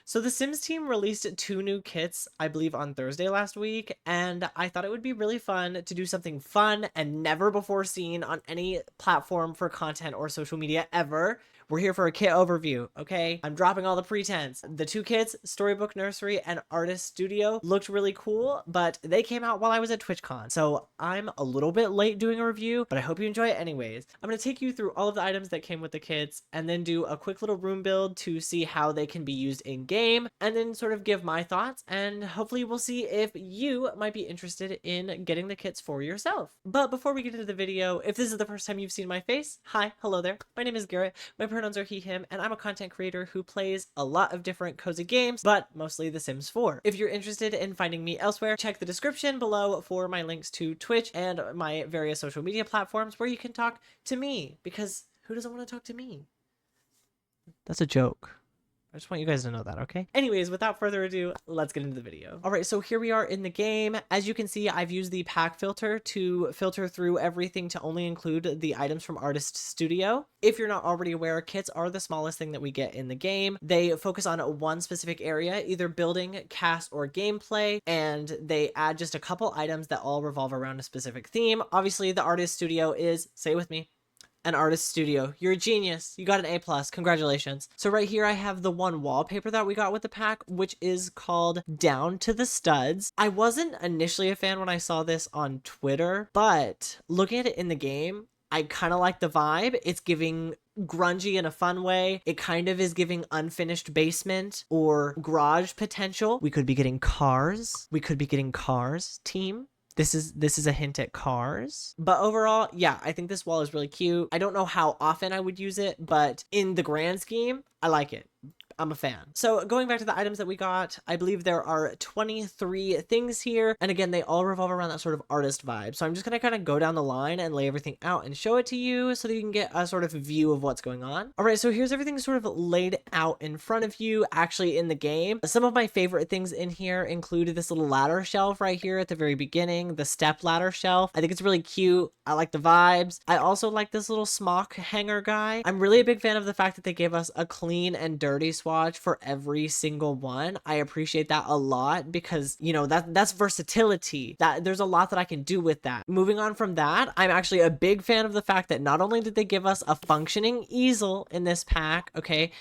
So the Sims team released 2 new kits, I believe on Thursday last week, and I thought it would be really fun to do something fun and never before seen on any platform for content or social media ever. We're here for a kit overview, okay? I'm dropping all the pretense. The 2 kits, Storybook Nursery and Artist Studio, looked really cool, but they came out while I was at TwitchCon. So I'm a little bit late doing a review, but I hope you enjoy it anyways. I'm going to take you through all of the items that came with the kits and then do a quick little room build to see how they can be used in game, and then sort of give my thoughts, and hopefully we'll see if you might be interested in getting the kits for yourself. But before we get into the video, if this is the first time you've seen my face, hi, hello there. My name is Garrett. My pronouns are he, him, and I'm a content creator who plays a lot of different cozy games, but mostly The Sims 4. If you're interested in finding me elsewhere, check the description below for my links to Twitch and my various social media platforms where you can talk to me, because who doesn't want to talk to me? That's a joke. I just want you guys to know that, okay? Anyways, without further ado, let's get into the video. All right, so here we are in the game. As you can see, I've used the pack filter to filter through everything to only include the items from Artist Studio. If you're not already aware, kits are the smallest thing that we get in the game. They focus on one specific area, either building, cast, or gameplay, and they add just a couple items that all revolve around a specific theme. Obviously, the Artist Studio is, say it with me, an Artist Studio. You're a genius. You got an A+. Congratulations. So right here I have the one wallpaper that we got with the pack, which is called Down to the Studs. I wasn't initially a fan when I saw this on Twitter, but looking at it in the game, I kind of like the vibe. It's giving grungy in a fun way. It kind of is giving unfinished basement or garage potential. We could be getting cars. We could be getting cars, team. This is a hint at cars. But overall, yeah, I think this wall is really cute. I don't know how often I would use it, but in the grand scheme, I like it. I'm a fan. So going back to the items that we got, I believe there are 23 things here. And again, they all revolve around that sort of artist vibe. So I'm just going to kind of go down the line and lay everything out and show it to you so that you can get a sort of view of what's going on. All right, so here's everything sort of laid out in front of you, actually in the game. Some of my favorite things in here include this little ladder shelf right here at the very beginning, the step ladder shelf. I think it's really cute. I like the vibes. I also like this little smock hanger guy. I'm really a big fan of the fact that they gave us a clean and dirty swatch for every single one. I appreciate that a lot because, you know, that's versatility. That there's a lot that I can do with that. Moving on from that, I'm actually a big fan of the fact that not only did they give us a functioning easel in this pack, okay,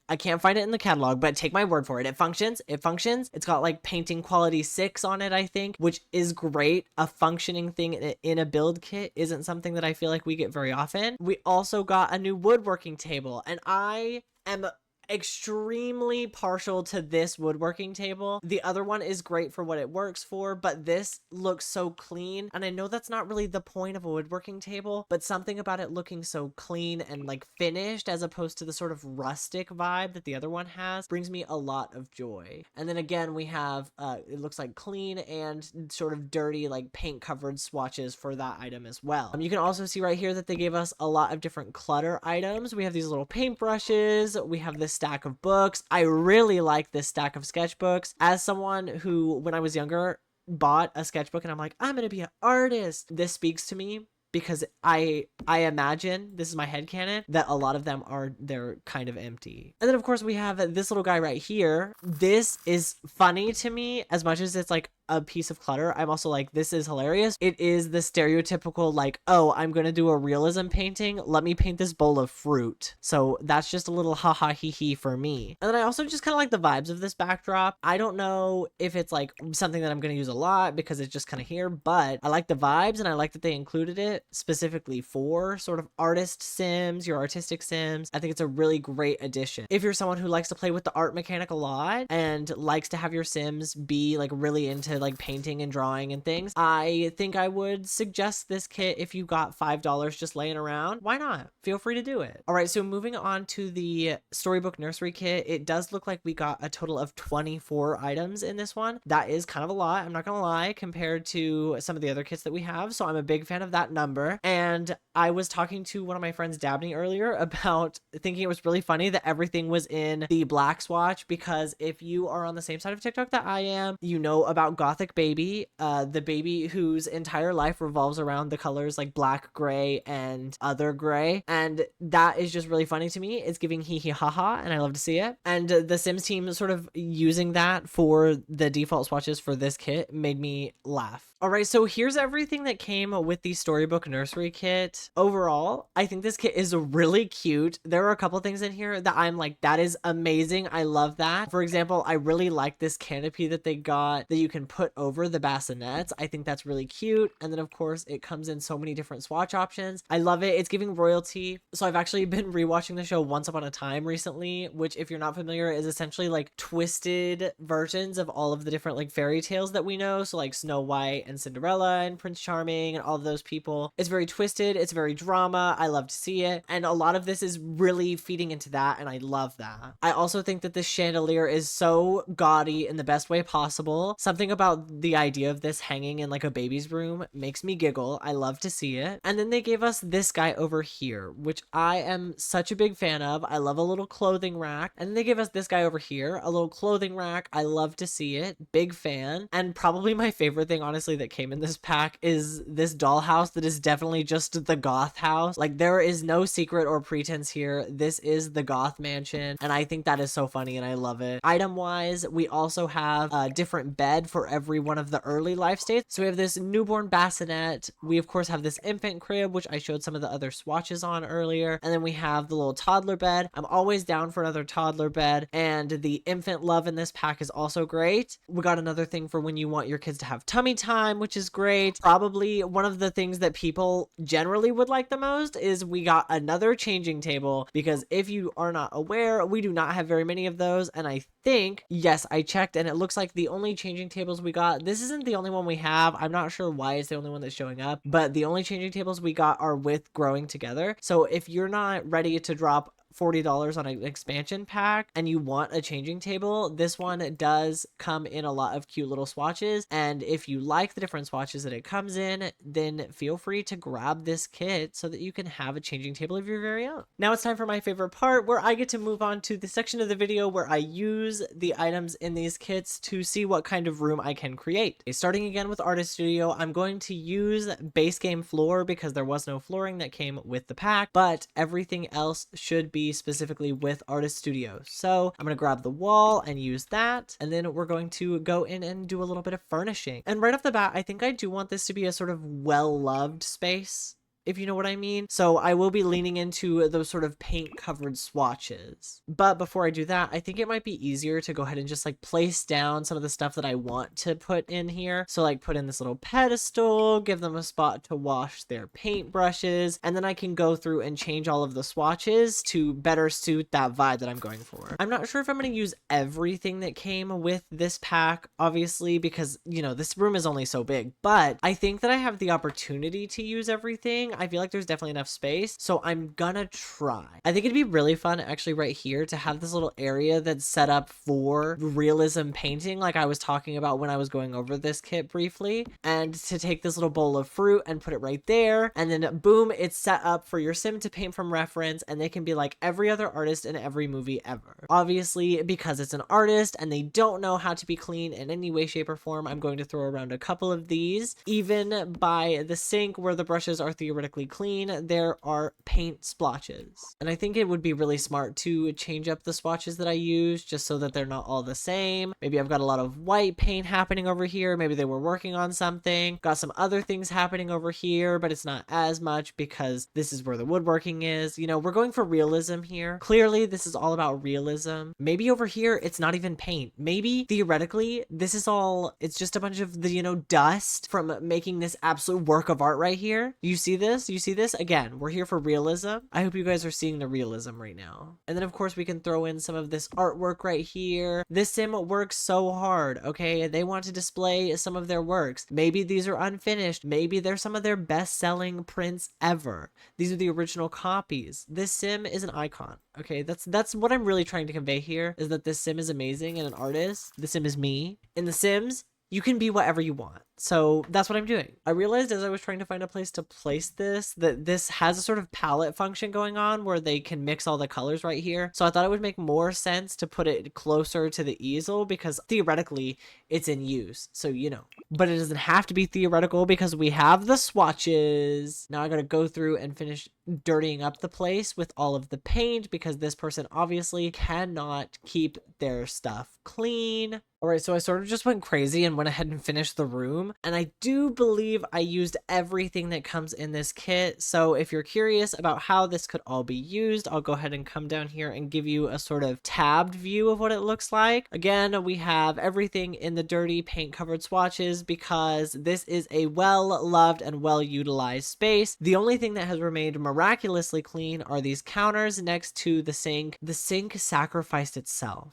I can't find it in the catalog, but take my word for it. It functions. It functions. It's got like painting quality 6 on it, I think, which is great. A functioning thing in a build kit isn't something that I feel like we get very often. We also got a new woodworking table, and I am extremely partial to this woodworking table. The other one is great for what it works for, but this looks so clean, and I know that's not really the point of a woodworking table, but something about it looking so clean and like finished as opposed to the sort of rustic vibe that the other one has brings me a lot of joy. And then again, we have it looks like clean and sort of dirty like paint covered swatches for that item as well. You can also see right here that they gave us a lot of different clutter items. We have these little paintbrushes, we have this stack of books. I really like this stack of sketchbooks. As someone who, when I was younger, bought a sketchbook and I'm like, I'm gonna be an artist, this speaks to me because I imagine, this is my headcanon, that a lot of them they're kind of empty. And then of course we have this little guy right here. This is funny to me as much as it's like a piece of clutter. I'm also like, this is hilarious. It is the stereotypical like, oh, I'm gonna do a realism painting, let me paint this bowl of fruit. So that's just a little haha hee hee for me. And then I also just kind of like the vibes of this backdrop. I don't know if it's like something that I'm gonna use a lot because it's just kind of here, but I like the vibes and I like that they included it specifically for sort of artist sims, your artistic sims. I think it's a really great addition. If you're someone who likes to play with the art mechanic a lot and likes to have your sims be like really into like painting and drawing and things, I think I would suggest this kit if you got $5 just laying around. Why not? Feel free to do it. All right, so moving on to the Storybook Nursery kit, it does look like we got a total of 24 items in this one. That is kind of a lot, I'm not gonna lie, compared to some of the other kits that we have, so I'm a big fan of that number. And I was talking to one of my friends, Dabney, earlier about thinking it was really funny that everything was in the black swatch, because if you are on the same side of TikTok that I am, you know about gothic baby, the baby whose entire life revolves around the colors like black, gray, and other gray. And that is just really funny to me. It's giving hee hee ha ha, and I love to see it. And the Sims team sort of using that for the default swatches for this kit made me laugh. All right, so here's everything that came with the Storybook Nursery kit. Overall, I think this kit is really cute. There are a couple things in here that I'm like, that is amazing. I love that. For example, I really like this canopy that they got that you can put over the bassinets. I think that's really cute. And then of course it comes in so many different swatch options. I love it. It's giving royalty. So I've actually been rewatching the show Once Upon a Time recently, which if you're not familiar is essentially like twisted versions of all of the different like fairy tales that we know. So like Snow White and Cinderella and Prince Charming and all of those people. It's very twisted. It's very drama. I love to see it. And a lot of this is really feeding into that. And I love that. I also think that this chandelier is so gaudy in the best way possible. Something about the idea of this hanging in like a baby's room makes me giggle. I love to see it. And then they gave us this guy over here, which I am such a big fan of. I love a little clothing rack. And then they give us this guy over here, a little clothing rack. I love to see it. Big fan. And probably my favorite thing, honestly, that came in this pack is this dollhouse that is definitely just the goth house. Like there is no secret or pretense here. This is the goth mansion. And I think that is so funny and I love it. Item wise, we also have a different bed for every one of the early life states. So we have this newborn bassinet. We of course have this infant crib, which I showed some of the other swatches on earlier. And then we have the little toddler bed. I'm always down for another toddler bed. And the infant love in this pack is also great. We got another thing for when you want your kids to have tummy time, which is great. Probably one of the things that people generally would like the most is we got another changing table, because if you are not aware, we do not have very many of those. And I think, yes, I checked and it looks like the only changing tables we got, this isn't the only one we have. I'm not sure why it's the only one that's showing up, but the only changing tables we got are with Growing Together. So if you're not ready to drop $40 on an expansion pack and you want a changing table, this one does come in a lot of cute little swatches. And if you like the different swatches that it comes in, then feel free to grab this kit so that you can have a changing table of your very own. Now it's time for my favorite part, where I get to move on to the section of the video where I use the items in these kits to see what kind of room I can create. Starting again with Artist Studio, I'm going to use base game floor because there was no flooring that came with the pack, but everything else should be specifically with Artist Studio. So I'm going to grab the wall and use that. And then we're going to go in and do a little bit of furnishing. And right off the bat, I think I do want this to be a sort of well-loved space, if you know what I mean. So I will be leaning into those sort of paint covered swatches. But before I do that, I think it might be easier to go ahead and just like place down some of the stuff that I want to put in here. So like put in this little pedestal, give them a spot to wash their paint brushes, and then I can go through and change all of the swatches to better suit that vibe that I'm going for. I'm not sure if I'm going to use everything that came with this pack, obviously, because, you know, this room is only so big, but I think that I have the opportunity to use everything. I feel like there's definitely enough space, so I'm gonna try. I think it'd be really fun actually right here to have this little area that's set up for realism painting, like I was talking about when I was going over this kit briefly, and to take this little bowl of fruit and put it right there, and then boom, it's set up for your sim to paint from reference, and they can be like every other artist in every movie ever. Obviously, because it's an artist and they don't know how to be clean in any way, shape, or form, I'm going to throw around a couple of these. Even by the sink where the brushes are theoretically clean, there are paint splotches. And I think it would be really smart to change up the swatches that I use just so that they're not all the same. Maybe I've got a lot of white paint happening over here. Maybe they were working on something. Got some other things happening over here, but it's not as much because this is where the woodworking is. You know, we're going for realism here. Clearly, this is all about realism. Maybe over here, it's not even paint. Maybe theoretically, this is all, it's just a bunch of the, you know, dust from making this absolute work of art right here. You see this? You see this? Again, we're here for realism. I hope you guys are seeing the realism right now. And then of course we can throw in some of this artwork right here. This sim works so hard, okay? They want to display some of their works. Maybe these are unfinished. Maybe they're some of their best-selling prints ever. These are the original copies. This sim is an icon, okay? That's what I'm really trying to convey here, is that this sim is amazing and an artist. The sim is me. In The Sims, you can be whatever you want. So that's what I'm doing. I realized as I was trying to find a place to place this, that this has a sort of palette function going on where they can mix all the colors right here. So I thought it would make more sense to put it closer to the easel because theoretically it's in use. So, you know, but it doesn't have to be theoretical because we have the swatches. Now I gotta go through and finish dirtying up the place with all of the paint because this person obviously cannot keep their stuff clean. All right, so I sort of just went crazy and went ahead and finished the room. And I do believe I used everything that comes in this kit. So if you're curious about how this could all be used, I'll go ahead and come down here and give you a sort of tabbed view of what it looks like. Again, we have everything in the dirty paint covered swatches because this is a well-loved and well-utilized space. The only thing that has remained miraculously clean are these counters next to the sink. The sink sacrificed itself.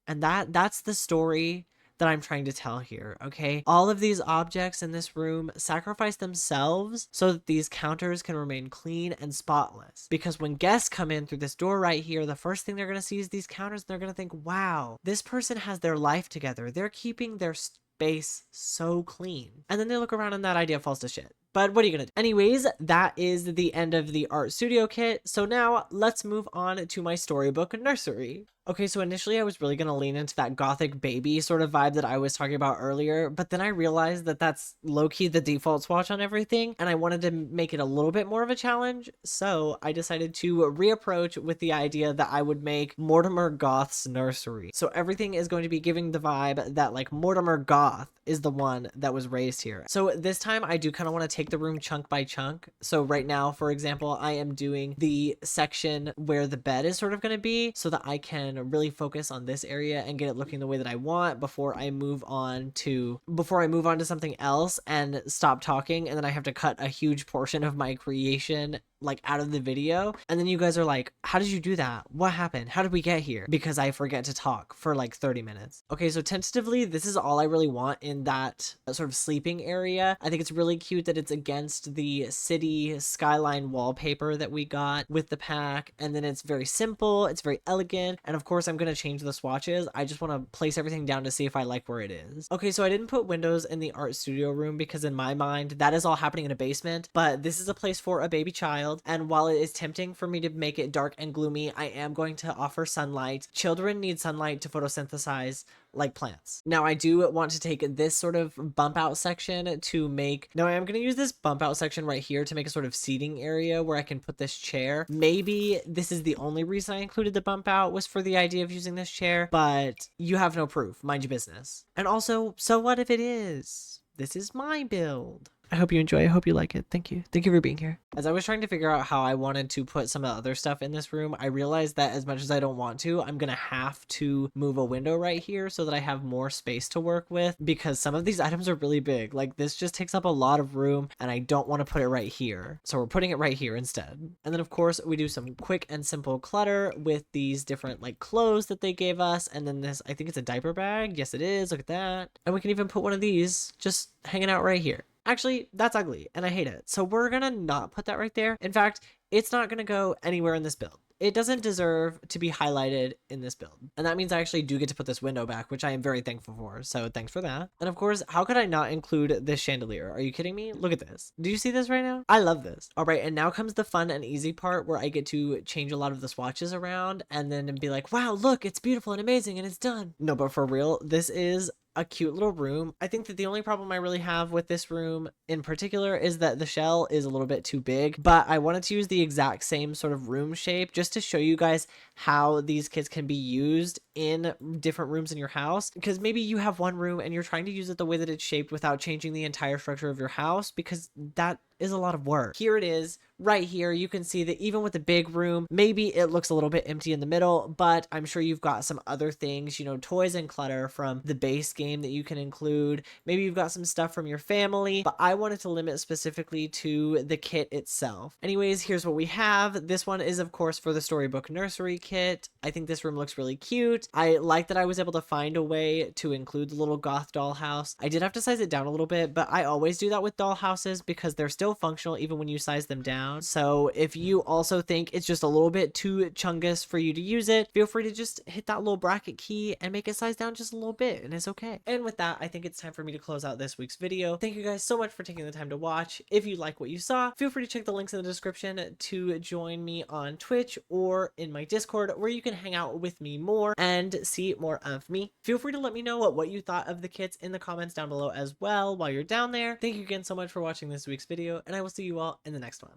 And that's the story that I'm trying to tell here, okay? All of these objects in this room sacrifice themselves so that these counters can remain clean and spotless. Because when guests come in through this door right here, the first thing they're gonna see is these counters and they're gonna think, wow, this person has their life together. They're keeping their space so clean. And then they look around and that idea falls to shit. But what are you gonna do? Anyways, that is the end of the art studio kit. So now let's move on to my storybook nursery. Okay, so initially I was really going to lean into that gothic baby sort of vibe that I was talking about earlier, but then I realized that that's low-key the default swatch on everything, and I wanted to make it a little bit more of a challenge, so I decided to reapproach with the idea that I would make Mortimer Goth's nursery. So everything is going to be giving the vibe that like Mortimer Goth is the one that was raised here. So this time I do kind of want to take the room chunk by chunk. So right now, for example, I am doing the section where the bed is sort of going to be so that I can really focus on this area and get it looking the way that I want before I move on to something else and stop talking, and then I have to cut a huge portion of my creation like out of the video, and then you guys are like, how did you do that? What happened? How did we get here? Because I forget to talk for like 30 minutes. Okay, so tentatively this is all I really want in that sort of sleeping area. I think it's really cute that it's against the city skyline wallpaper that we got with the pack, and then it's very simple, it's very elegant, and of course I'm gonna change the swatches. I just want to place everything down to see if I like where it is. Okay, so I didn't put windows in the art studio room because in my mind that is all happening in a basement, but this is a place for a baby child. And while it is tempting for me to make it dark and gloomy, I am going to offer sunlight. Children need sunlight to photosynthesize like plants. Now I do want to take this sort of bump out section to make, now I am going to use this bump out section right here to make a sort of seating area where I can put this chair. Maybe this is the only reason I included the bump out was for the idea of using this chair, but you have no proof, mind your business. And also, so what if it is? This is my build. I hope you enjoy. I hope you like it. Thank you. Thank you for being here. As I was trying to figure out how I wanted to put some of the other stuff in this room, I realized that as much as I don't want to, I'm going to have to move a window right here so that I have more space to work with because some of these items are really big. Like this just takes up a lot of room and I don't want to put it right here. So we're putting it right here instead. And then of course we do some quick and simple clutter with these different like clothes that they gave us. And then this, I think it's a diaper bag. Yes, it is. Look at that. And we can even put one of these just hanging out right here. Actually, that's ugly and I hate it. So we're gonna not put that right there. In fact, it's not gonna go anywhere in this build. It doesn't deserve to be highlighted in this build. And that means I actually do get to put this window back, which I am very thankful for. So thanks for that. And of course, how could I not include this chandelier? Are you kidding me? Look at this. Do you see this right now? I love this. All right, and now comes the fun and easy part where I get to change a lot of the swatches around and then be like, wow, look, it's beautiful and amazing and it's done. No, but for real, this is a cute little room. I think that the only problem I really have with this room in particular is that the shell is a little bit too big, but I wanted to use the exact same sort of room shape just to show you guys how these kits can be used in different rooms in your house, because maybe you have one room and you're trying to use it the way that it's shaped without changing the entire structure of your house, because that is a lot of work. Here it is right here. You can see that even with the big room, maybe it looks a little bit empty in the middle, but I'm sure you've got some other things, you know, toys and clutter from the base game that you can include. Maybe you've got some stuff from your family, but I wanted to limit specifically to the kit itself. Anyways, here's what we have. This one is of course for the Storybook Nursery kit. I think this room looks really cute. I like that I was able to find a way to include the little goth dollhouse. I did have to size it down a little bit, but I always do that with dollhouses because they're still still functional even when you size them down. So if you also think it's just a little bit too chungus for you to use it, feel free to just hit that little bracket key and make it size down just a little bit, and it's okay. And with that, I think it's time for me to close out this week's video. Thank you guys so much for taking the time to watch. If you like what you saw, feel free to check the links in the description to join me on Twitch or in my Discord, where you can hang out with me more and see more of me. Feel free to let me know what you thought of the kits in the comments down below as well while you're down there. Thank you again so much for watching this week's video, and I will see you all in the next one.